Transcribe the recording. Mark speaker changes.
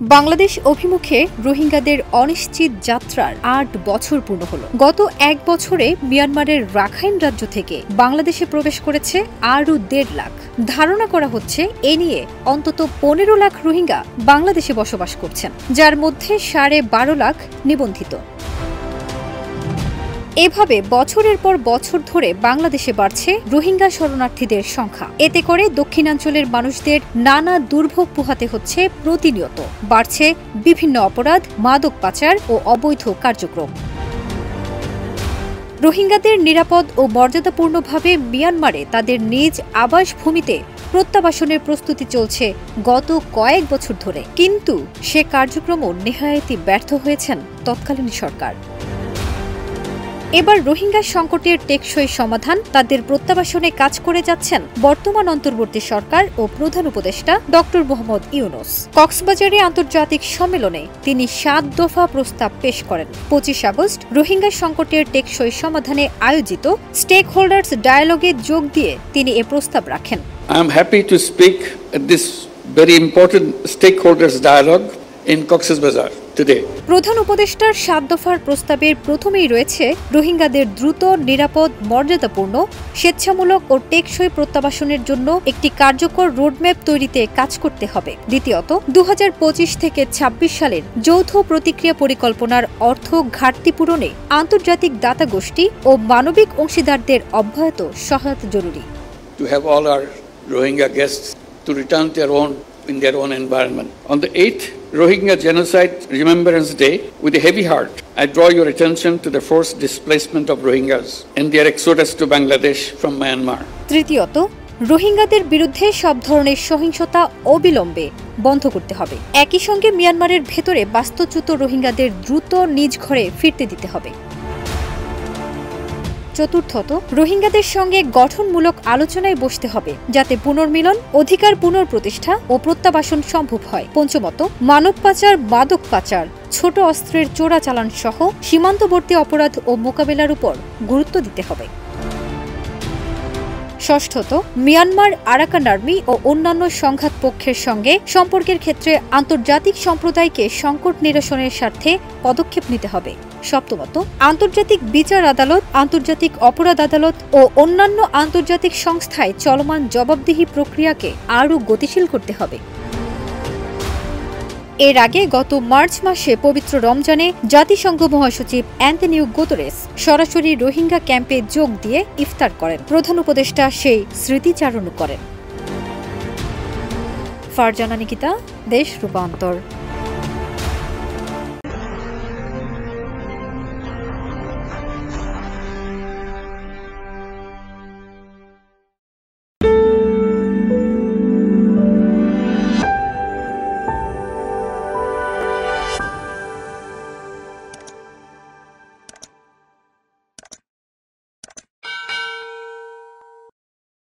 Speaker 1: বাংলাদেশ অভিমুখে রোহিঙ্গাদের অনিশ্চিত যাত্রার ৮ বছর পূর্ণ হলো। গত এক বছরে মিয়ানমারের রাখাইন রাজ্য থেকে বাংলাদেশে প্রবেশ করেছে আরও ১.৫ লাখ। ধারণা করা হচ্ছে এ নিয়ে অন্তত ১৫ লাখ রোহিঙ্গা বাংলাদেশে বসবাস করছেন, যার মধ্যে ১২.৫ লাখ নিবন্ধিত। এভাবে বছরের পর বছর ধরে বাংলাদেশে বাড়ছে রোহিঙ্গা শরণার্থীদের সংখ্যা। এতে করে দক্ষিণাঞ্চলের মানুষদের নানা দুর্ভোগ পোহাতে হচ্ছে প্রতিনিয়ত। বাড়ছে বিভিন্ন অপরাধ, মাদক পাচার ও অবৈধ কার্যক্রম। রোহিঙ্গাদের নিরাপদ ও মর্যাদাপূর্ণভাবে মিয়ানমারে তাদের নিজ আবাসভূমিতে প্রত্যাবাসনের প্রস্তুতি চলছে গত কয়েক বছর ধরে, কিন্তু সে কার্যক্রমও নেহায়েতই ব্যর্থ হয়েছেন তৎকালীন সরকার। এবার রোহিঙ্গা সংকটের টেকসই সমাধান তাদের প্রত্যাবাসনে কাজ করে যাচ্ছেন বর্তমান অন্তর্বর্তী সরকার ও প্রধান উপদেষ্টা ডক্টর মোহাম্মদ ইউনূস। কক্সবাজারে আন্তর্জাতিক সম্মেলনে তিনি ৭ দফা প্রস্তাব পেশ করেন। ২৫ আগস্ট রোহিঙ্গা সংকটের টেকসই সমাধানে আয়োজিত স্টেক হোল্ডার্স ডায়ালগে যোগ দিয়ে তিনি এ প্রস্তাব রাখেন।
Speaker 2: I am happy to speak at this very important stakeholders dialogue in Cox's Bazar today.
Speaker 1: প্রধান উপদেষ্টার ৭ দফার প্রস্তাবের প্রথমেই রয়েছে রোহিঙ্গাদের দ্রুত, নিরাপদ, মর্যাদাপূর্ণ, স্বেচ্ছামূলক ও টেকসই প্রত্যাবাসনের জন্য একটি কার্যকর রোডম্যাপ তৈরিতে কাজ করতে হবে। দ্বিতীয়ত, ২০২৫ থেকে ২৬ সালের যৌথ প্রতিক্রিয়া পরিকল্পনার অর্থ ঘাটতি পূরণে আন্তর্জাতিক দাতা গোষ্ঠী ও মানবিক অংশীদারদের অব্যাহত সহায়তা জরুরি।
Speaker 2: To have all our Rohingya guests to return in their own environment. On the 8th Rohingya Genocide Remembrance Day, with a heavy heart, I draw your attention to the forced displacement of Rohingyas and their exodus to Bangladesh from Myanmar.
Speaker 1: তৃতীয়ত, রোহিঙ্গাদের বিরুদ্ধে সব ধরনের সহিংসতা অবিলম্বে বন্ধ করতে হবে। একই সঙ্গে মিয়ানমারের ভেতরে বাস্তুচ্যুত রোহিঙ্গাদের দ্রুত নিজ ঘরে ফিরতে দিতে হবে। চতুর্থত, রোহিঙ্গাদের সঙ্গে গঠনমূলক আলোচনায় বসতে হবে, যাতে পুনর্মিলন, অধিকার পুনঃপ্রতিষ্ঠা ও প্রত্যাবাসন সম্ভব হয়। পঞ্চমত, মানব পাচার, মাদক পাচার, ছোট অস্ত্রের চোরাচালান সহ সীমান্তবর্তী অপরাধ ও মোকাবেলার উপর গুরুত্ব দিতে হবে। ষষ্ঠত, মিয়ানমার, আরাকান আর্মি ও অন্যান্য সংঘাত পক্ষের সঙ্গে সম্পর্কের ক্ষেত্রে আন্তর্জাতিক সম্প্রদায়কে সংকট নিরসনের স্বার্থে পদক্ষেপ নিতে হবে। সপ্তমত, আন্তর্জাতিক বিচার আদালত, আন্তর্জাতিক অপরাধ আদালত ও অন্যান্য আন্তর্জাতিক সংস্থায় চলমান জবাবদিহি প্রক্রিয়াকে আরও গতিশীল করতে হবে। এর আগে গত মার্চ মাসে পবিত্র রমজানে জাতিসংঘ মহাসচিব অ্যান্তোনিও গুতেরেস সরাসরি রোহিঙ্গা ক্যাম্পে যোগ দিয়ে ইফতার করেন। প্রধান উপদেষ্টা সেই স্মৃতিচারণ করেন। ফারজানা নিকিতা, দেশ রূপান্তর।